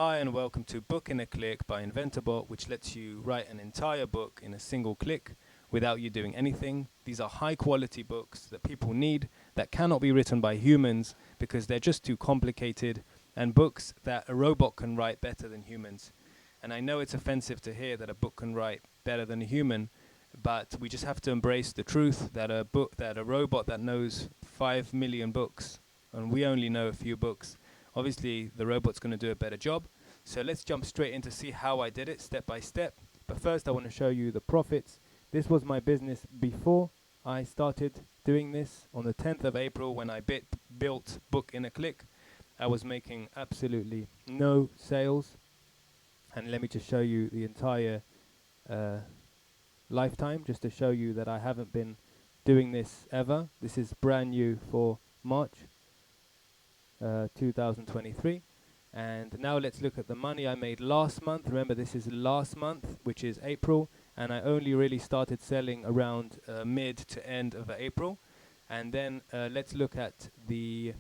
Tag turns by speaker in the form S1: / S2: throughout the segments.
S1: Hi and welcome to Book in a Click by Inventable, which lets you write an entire book in a single click without you doing anything. These are high quality books that people need that cannot be written by humans because they're just too complicated, and books that a robot can write better than humans. And I know it's offensive to hear that a book can write better than a human, but we just have to embrace the truth that a robot that knows 5 million books and we only know a few books, obviously the robot's going to do a better job. So let's jump straight in to see how I did it step by step. But first I want to show you the profits. This was my business before I started doing this on the 10th of April when I built Book in a Click. I was making absolutely no sales. And let me just show you the entire lifetime just to show you that I haven't been doing this ever. This is brand new for March 2023. And now let's look at the money I made last month. Remember, this is last month, which is April, and I only really started selling around mid to end of April. And then let's look at the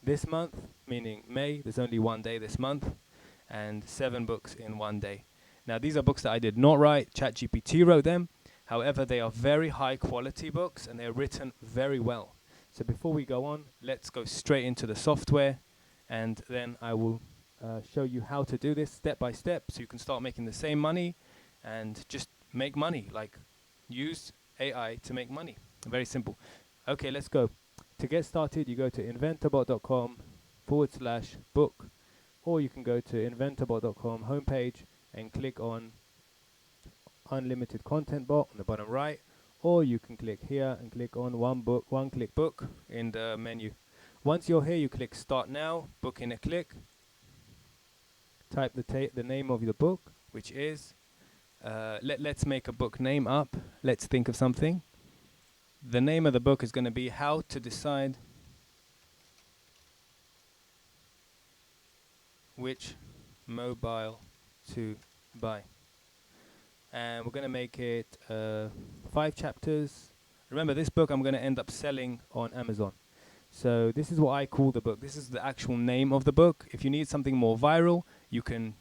S1: this month, meaning May. There's only one day this month, and 7 books in one day. Now these are books that I did not write. ChatGPT wrote them. However, they are very high quality books and they're written very well. So before we go on, let's go straight into the software, and then I will show you how to do this step by step so you can start making the same money and just make money, like use AI to make money. Very simple. Okay, let's go. To get started, you go to inventabot.com/book, or you can go to inventabot.com homepage and click on unlimited content bot on the bottom right, or you can click here and click on one click book in the menu. Once you're here, you click start now, book in a click, type the name of the book, which is let's make a book name up. Let's think of something. The name of the book is going to be How to Decide Which Mobile to Buy. And we're going to make it 5 chapters. Remember, this book I'm going to end up selling on Amazon. So this is what I call the book. This is the actual name of the book. If you need something more viral, you can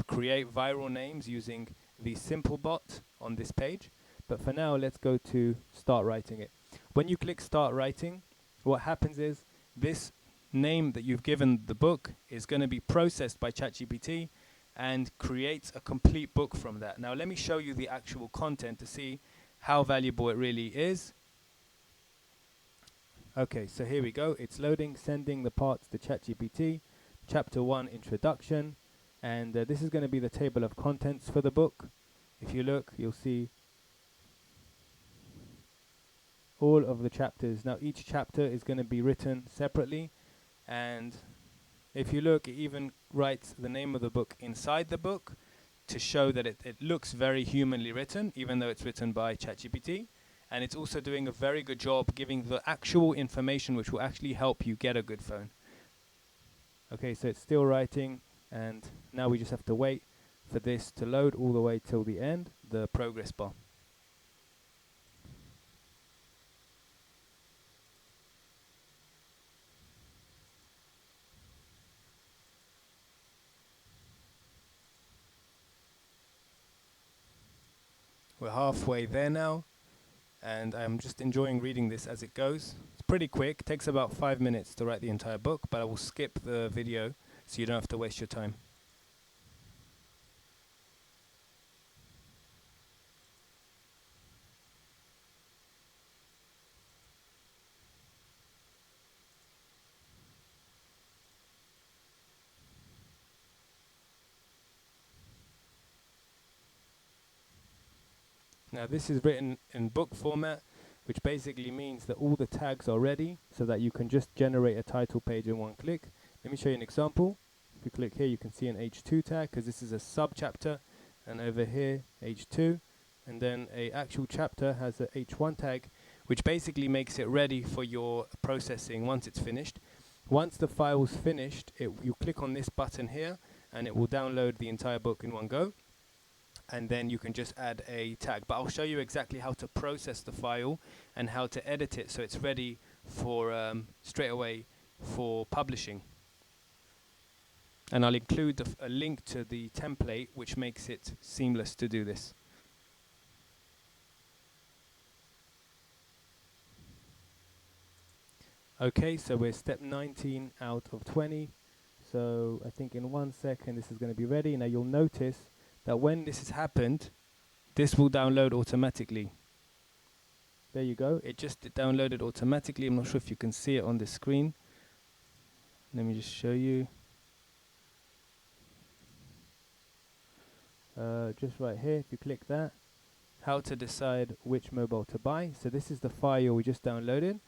S1: create viral names using the simple bot on this page. But for now, let's go to start writing it. When you click start writing, what happens is this name that you've given the book is going to be processed by ChatGPT and creates a complete book from that. Now let me show you the actual content to see how valuable it really is. Okay, so here we go. It's loading, sending the parts to ChatGPT. Chapter 1, Introduction. And this is going to be the table of contents for the book. If you look, you'll see all of the chapters. Now each chapter is going to be written separately, and if you look, it even writes the name of the book inside the book to show that it looks very humanly written, even though it's written by ChatGPT. And it's also doing a very good job giving the actual information which will actually help you get a good phone. Okay, so it's still writing, and now we just have to wait for this to load all the way till the end, the progress bar. We're halfway there now, and I'm just enjoying reading this as it goes. It's pretty quick, takes about 5 minutes to write the entire book, but I will skip the video so you don't have to waste your time. Now this is written in book format, which basically means that all the tags are ready so that you can just generate a title page in one click. Let me show you an example. If you click here, you can see an H2 tag because this is a sub-chapter, and over here H2, and then a actual chapter has a H1 tag, which basically makes it ready for your processing once it's finished. Once the file's finished, you click on this button here and it will download the entire book in one go. And then you can just add a tag. But I'll show you exactly how to process the file and how to edit it so it's ready for straight away for publishing. And I'll include a link to the template, which makes it seamless to do this. Okay, so we're step 19 out of 20. So I think in 1 second this is going to be ready. Now you'll notice that when this has happened, this will download automatically. There you go. It just downloaded automatically. I'm not sure if you can see it on the screen. Let me just show you. Just right here, if you click that, how to decide which mobile to buy. So this is the file we just downloaded.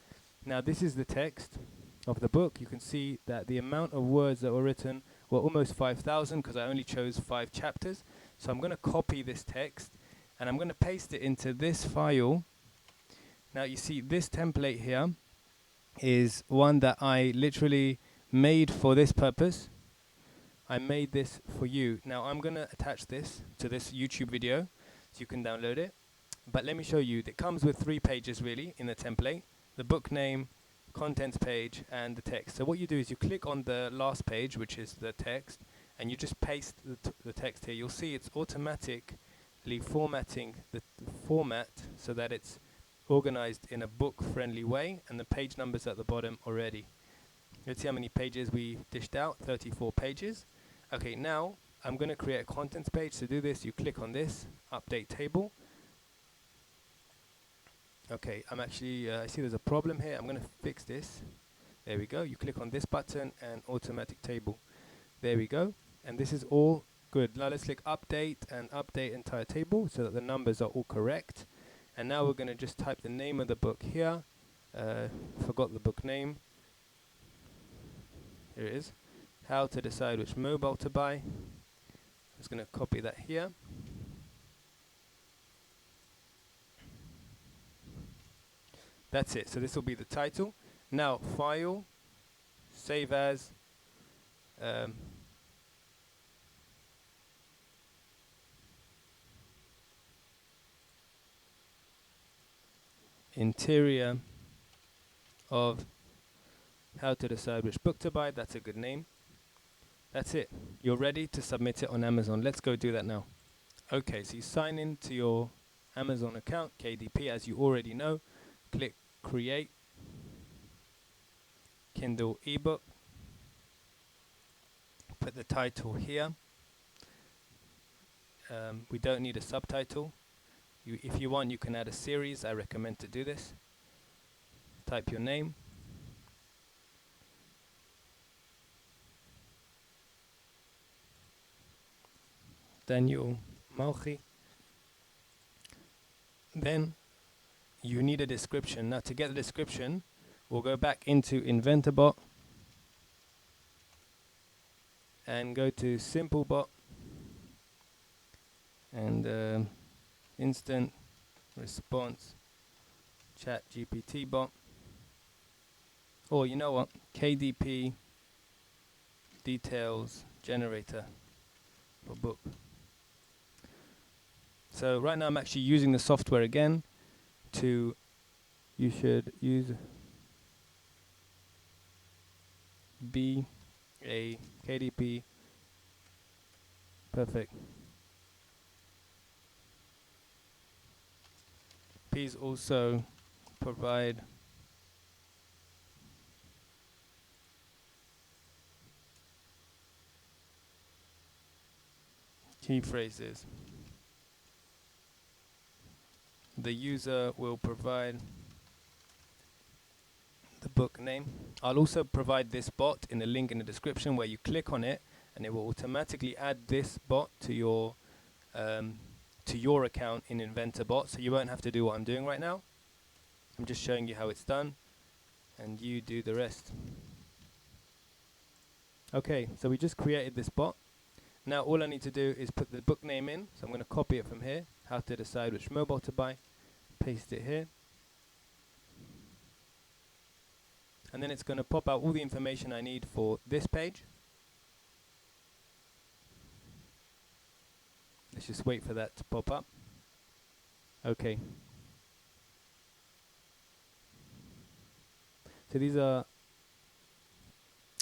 S1: Now this is the text of the book. You can see that the amount of words that were written were almost 5,000 because I only chose 5 chapters. So I'm going to copy this text and I'm going to paste it into this file. Now you see this template here is one that I literally made for this purpose. I made this for you. Now I'm going to attach this to this YouTube video so you can download it. But let me show you. It comes with 3 pages really in the template. The book name, contents page, and the text. So what you do is you click on the last page, which is the text, and you just paste the text here. You'll see it's automatically formatting the format so that it's organized in a book-friendly way, and the page numbers at the bottom already. Let's see how many pages we dished out. 34 pages. Okay, now I'm going to create a contents page. To do this, you click on this, update table. Okay, I'm actually, I see there's a problem here. I'm going to fix this. There we go. You click on this button and automatic table. There we go. And this is all good. Now let's click update and update entire table so that the numbers are all correct. And now we're going to just type the name of the book here. Forgot the book name. Here it is. How to decide which mobile to buy. I'm just going to copy that here. That's it. So this will be the title. Now, file, save as, interior of how to decide which book to buy. That's a good name. That's it. You're ready to submit it on Amazon. Let's go do that now. Okay, so you sign in to your Amazon account, KDP, as you already know. Click create, Kindle ebook, put the title here. We don't need a subtitle. If you want, you can add a series. I recommend to do this. Type your name. Daniel Malchi. Then you need a description. Now to get the description, we'll go back into InventorBot and go to SimpleBot and instant response ChatGPT bot. Or you know what? KDP details generator for book. So right now I'm actually using the software again to, you should use be a KDP, perfect. Please also provide key phrases. The user will provide the book name. I'll also provide this bot in the link in the description where you click on it and it will automatically add this bot to your account in InventorBot, so you won't have to do what I'm doing right now. I'm just showing you how it's done and you do the rest. Okay, so we just created this bot. Now all I need to do is put the book name in, so I'm going to copy it from here, how to decide which mobile to buy, paste it here. And then it's going to pop out all the information I need for this page. Let's just wait for that to pop up. Okay. So these are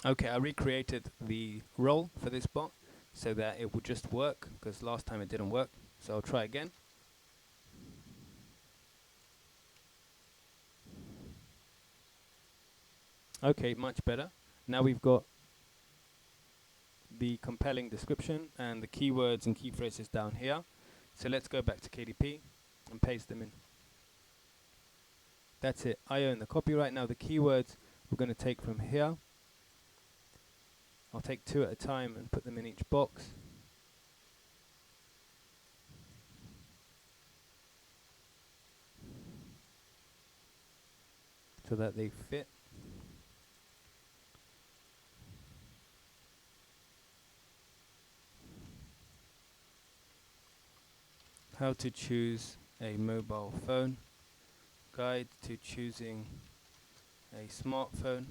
S1: Okay, I recreated the role for this bot so that it would just work, because last time it didn't work. So I'll try again. Okay, much better. Now we've got the compelling description and the keywords and key phrases down here. So let's go back to KDP and paste them in. That's it. I own the copyright. Now the keywords we're going to take from here. I'll take 2 at a time and put them in each box. So that they fit. How to choose a mobile phone. Guide to choosing a smartphone.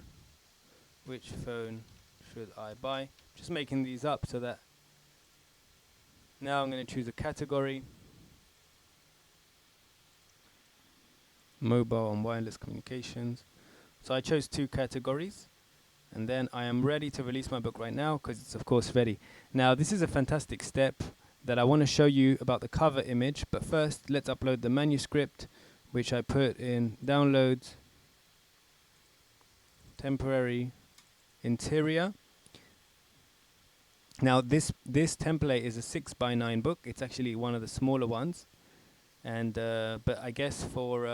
S1: Which phone should I buy? Just making these up so that now I'm going to choose a category. Mobile and wireless communications. So I chose 2 categories, and then I am ready to release my book right now because it's of course ready. Now this is a fantastic step that I want to show you about the cover image, but first let's upload the manuscript, which I put in downloads, temporary, interior. Now this template is a 6x9 book. It's actually one of the smaller ones, and but I guess for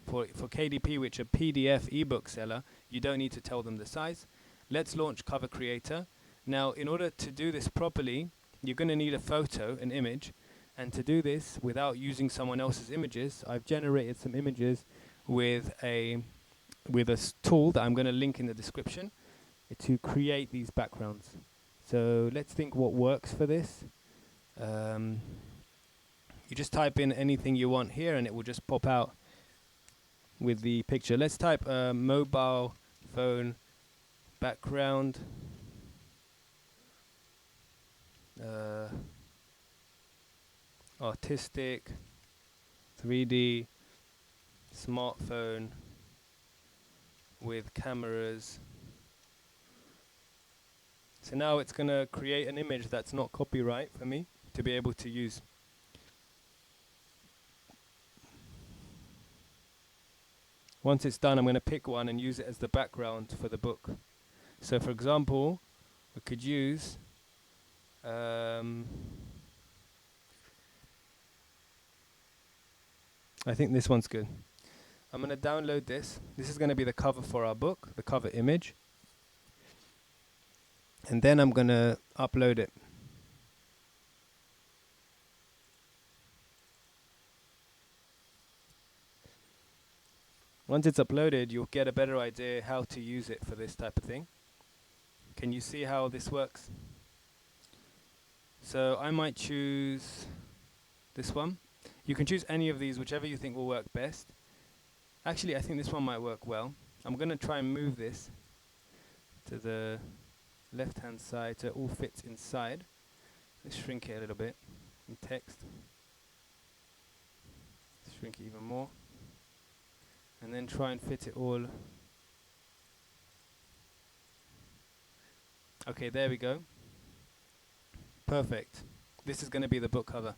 S1: KDP, which are PDF ebook seller, you don't need to tell them the size. Let's launch Cover Creator. Now, in order to do this properly, you're going to need a photo, an image, and to do this without using someone else's images, I've generated some images with a tool that I'm going to link in the description to create these backgrounds. So let's think what works for this. You just type in anything you want here, and it will just pop out with the picture. Let's type mobile phone background. Artistic 3D smartphone with cameras. So now it's going to create an image that's not copyright for me to be able to use. Once it's done, I'm going to pick one and use it as the background for the book. So for example, we could use I think this one's good. I'm going to download this. This is going to be the cover for our book, the cover image. And then I'm going to upload it. Once it's uploaded, you'll get a better idea how to use it for this type of thing. Can you see how this works? So I might choose this one. You can choose any of these, whichever you think will work best. Actually, I think this one might work well. I'm going to try and move this to the left-hand side so it all fits inside. Let's shrink it a little bit in text. Shrink it even more. And then try and fit it all. Okay, there we go. Perfect. This is going to be the book cover.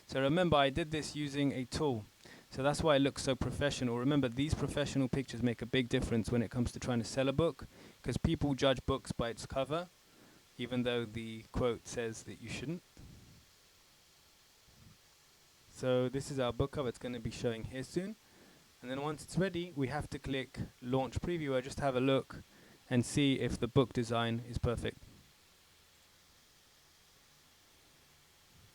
S1: So remember, I did this using a tool. So that's why it looks so professional. Remember, these professional pictures make a big difference when it comes to trying to sell a book, because people judge books by its cover, even though the quote says that you shouldn't. So this is our book cover. It's going to be showing here soon. And then once it's ready, we have to click Launch Preview or just have a look and see if the book design is perfect.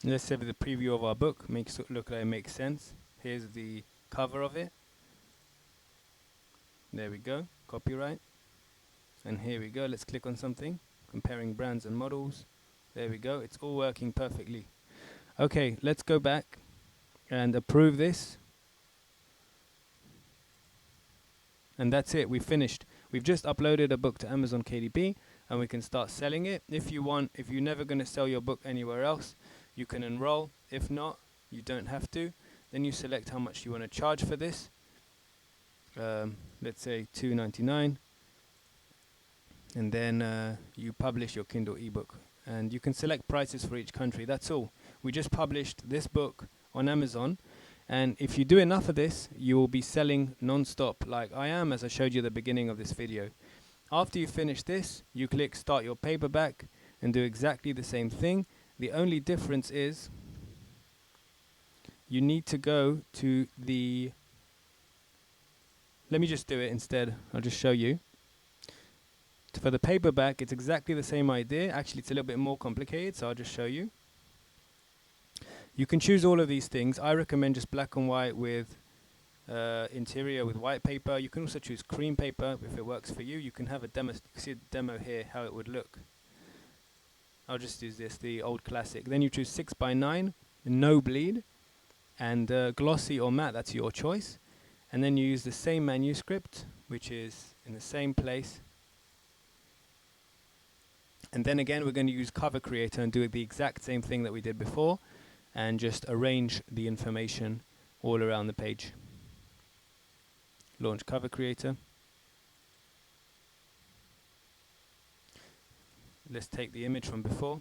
S1: Let's save the preview of our book, makes it look like it makes sense. Here's the cover of it. There we go, copyright. And here we go, let's click on something, comparing brands and models. There we go, it's all working perfectly. Okay, let's go back and approve this. And that's it, we've finished. We've just uploaded a book to Amazon KDP and we can start selling it. If you want, if you're never going to sell your book anywhere else, you can enroll. If not, you don't have to. Then you select how much you want to charge for this. Let's say $2.99. and then you publish your Kindle ebook. And you can select prices for each country. That's all. We just published this book on Amazon, and if you do enough of this, you will be selling non-stop, like I am, as I showed you at the beginning of this video. After you finish this, you click start your paperback and do exactly the same thing. The only difference is you need to go to the... Let me just do it instead. I'll just show you. For the paperback, it's exactly the same idea. Actually, it's a little bit more complicated, so I'll just show you. You can choose all of these things. I recommend just black and white with interior with white paper. You can also choose cream paper if it works for you. You can have a demo. You can see a demo here how it would look. I'll just use this, the old classic. Then you choose 6x9, no bleed, and glossy or matte. That's your choice. And then you use the same manuscript, which is in the same place. And then again, we're going to use Cover Creator and do the exact same thing that we did before, and just arrange the information all around the page. Launch Cover Creator. Let's take the image from before.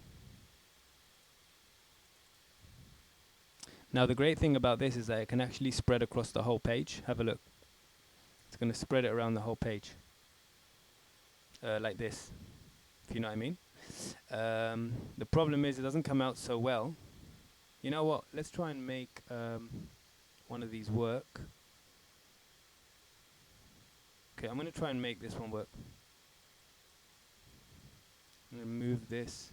S1: Now the great thing about this is that it can actually spread across the whole page. Have a look. It's going to spread it around the whole page. Like this, if you know what I mean. The problem is it doesn't come out so well. You know what? Let's try and make one of these work. Okay, I'm going to try and make this one work. I'm going to move this.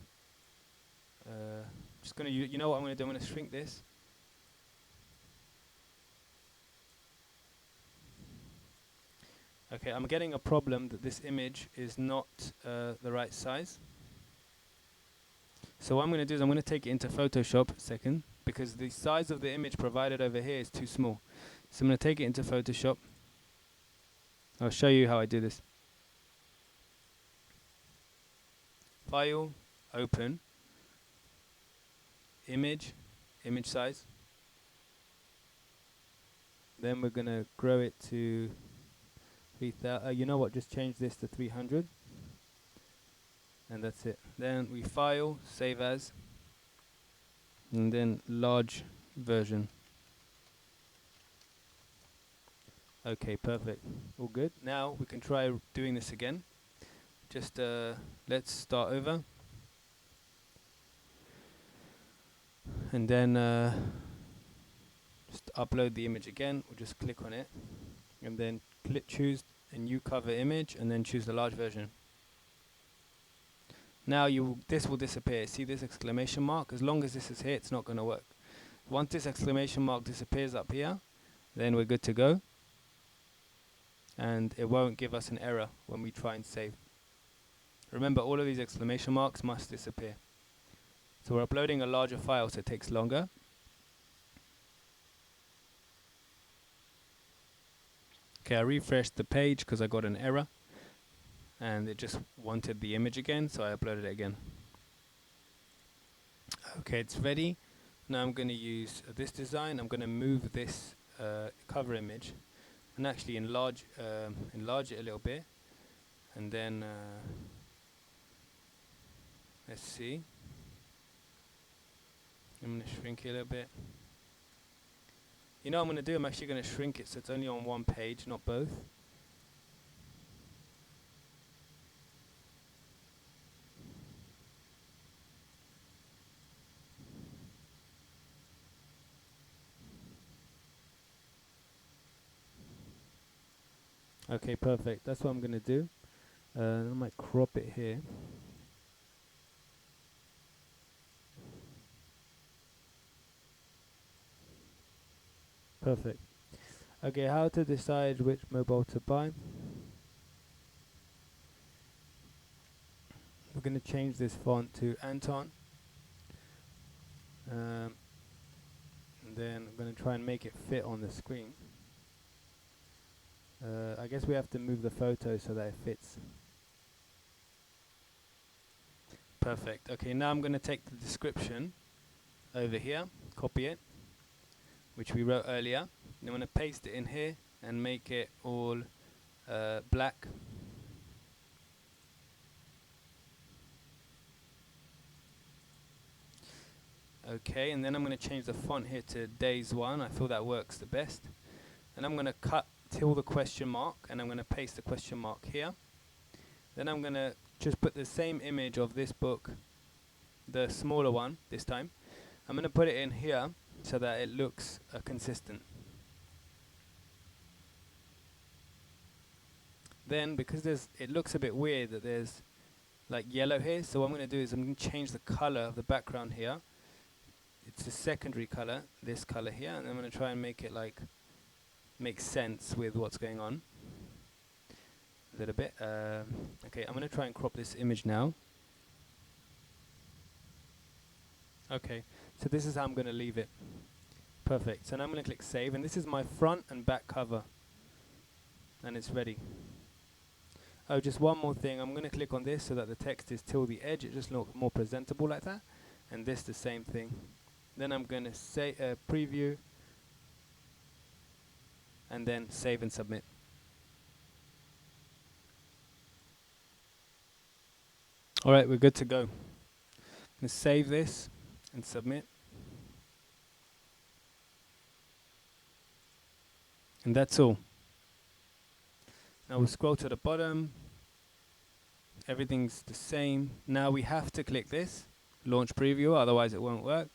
S1: Just going to, you know what I'm going to do? I'm going to shrink this. Okay, I'm getting a problem that this image is not the right size. So what I'm going to do is I'm going to take it into Photoshop a second, because the size of the image provided over here is too small. So I'm going to take it into Photoshop. I'll show you how I do this. File, open, image size. Then we're going to grow it to 3000. You know what? Just change this to 300. And that's it. Then we file, save as, and then large version. Okay, perfect. All good. Now we can try doing this again. Just let's start over. And then just upload the image again. We'll just click on it. And then choose a new cover image, and then choose the large version. Now this will disappear. See this exclamation mark? As long as this is here, it's not going to work. Once this exclamation mark disappears up here, then we're good to go. And it won't give us an error when we try and save. Remember, all of these exclamation marks must disappear. So we're uploading a larger file, so it takes longer. Okay, I refreshed the page because I got an error. And it just wanted the image again, so I uploaded it again. Okay, it's ready. Now I'm going to use this design. I'm going to move this cover image and actually enlarge it a little bit. And then, let's see. I'm going to shrink it a little bit. You know what I'm going to do? I'm actually going to shrink it so it's only on one page, not both. Okay, perfect. That's what I'm going to do. I might crop it here. Perfect. Okay, how to decide which mobile to buy. We're going to change this font to Anton. And then I'm going to try and make it fit on the screen. I guess we have to move the photo so that it fits. Perfect. Okay, now I'm going to take the description over here, copy it, which we wrote earlier. And I'm going to paste it in here and make it all black. Okay, and then I'm going to change the font here to days 1. I feel that works the best. And I'm going to cut till the question mark, and I'm going to paste the question mark here. Then I'm going to just put the same image of this book, the smaller one this time. I'm going to put it in here so that it looks consistent. Then, because it looks a bit weird that there's like yellow here, so what I'm going to do is I'm going to change the color of the background here. It's a secondary color, this color here, and I'm going to try and make it like make sense with what's going on a little bit. Okay, I'm going to try and crop this image now. Okay, so this is how I'm going to leave it. Perfect. So now I'm going to click save, and this is my front and back cover, and it's ready. Oh, just one more thing. I'm going to click on this so that the text is till the edge. It just looks more presentable like that. And this the same thing. Then I'm going to say preview, and then save and submit. All right, we're good to go. Let's save this and submit. And that's all. Now we'll scroll to the bottom. Everything's the same. Now we have to click this, launch preview, otherwise it won't work.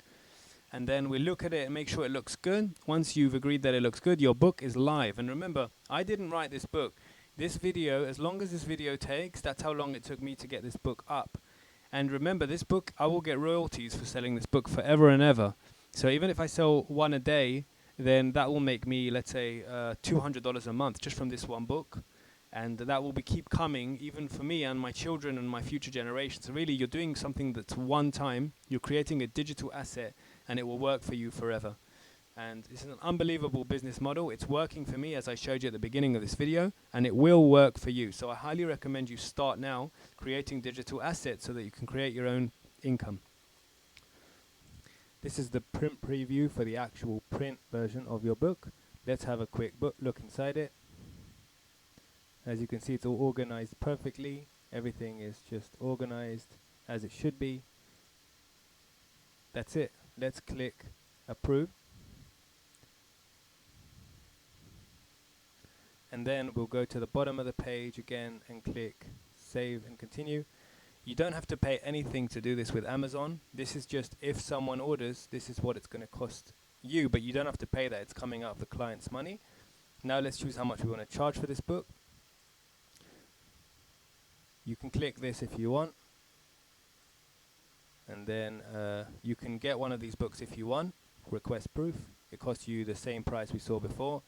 S1: And then we look at it and make sure it looks good. Once you've agreed that it looks good, your book is live. And remember, I didn't write this book. This video, as long as this video takes, that's how long it took me to get this book up. And remember, this book, I will get royalties for selling this book forever and ever. So even if I sell one a day, then that will make me, let's say, $200 a month just from this one book. And that will keep coming, even for me and my children and my future generations. So really, you're doing something that's one time. You're creating a digital asset, and it will work for you forever. And it's an unbelievable business model. It's working for me, as I showed you at the beginning of this video, and it will work for you. So I highly recommend you start now creating digital assets so that you can create your own income. This is the print preview for the actual print version of your book. Let's have a quick look inside it. As you can see, it's all organized perfectly. Everything is just organized as it should be. That's it. Let's click approve. And then we'll go to the bottom of the page again and click save and continue. You don't have to pay anything to do this with Amazon. This is just if someone orders, this is what it's going to cost you, but you don't have to pay that. It's coming out of the client's money. Now let's choose how much we want to charge for this book. You can click this if you want, and then you can get one of these books if you want. Request proof. It costs you the same price we saw before,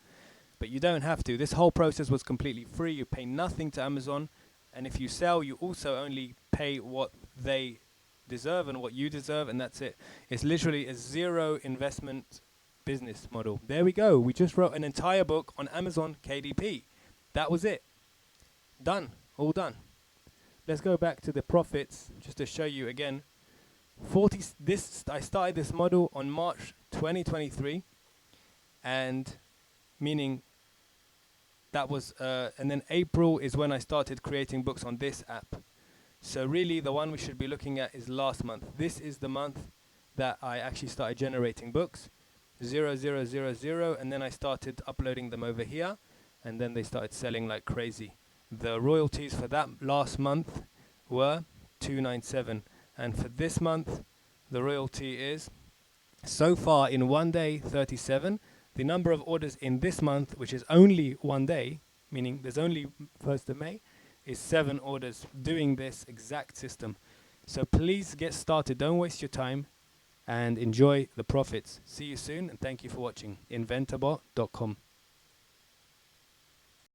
S1: but you don't have to. This whole process was completely free. You pay nothing to Amazon, and if you sell, you also only pay what they deserve and what you deserve, and that's it. It's literally a zero investment business model. There we go. We just wrote an entire book on Amazon KDP. That was it. Done. All done. Let's go back to the profits just to show you again. I started this model on March 2023, and meaning that was, and then April is when I started creating books on this app. So really the one we should be looking at is last month. This is the month that I actually started generating books, 0000, and then I started uploading them over here, and then they started selling like crazy. The royalties for that last month were $297, and for this month the royalty is, so far in one day, 37. The number of orders in this month, which is only one day, meaning there's only 1st of May, is 7 orders doing this exact system. So please get started, don't waste your time, and enjoy the profits. See you soon, and thank you for watching. Inventorbot.com.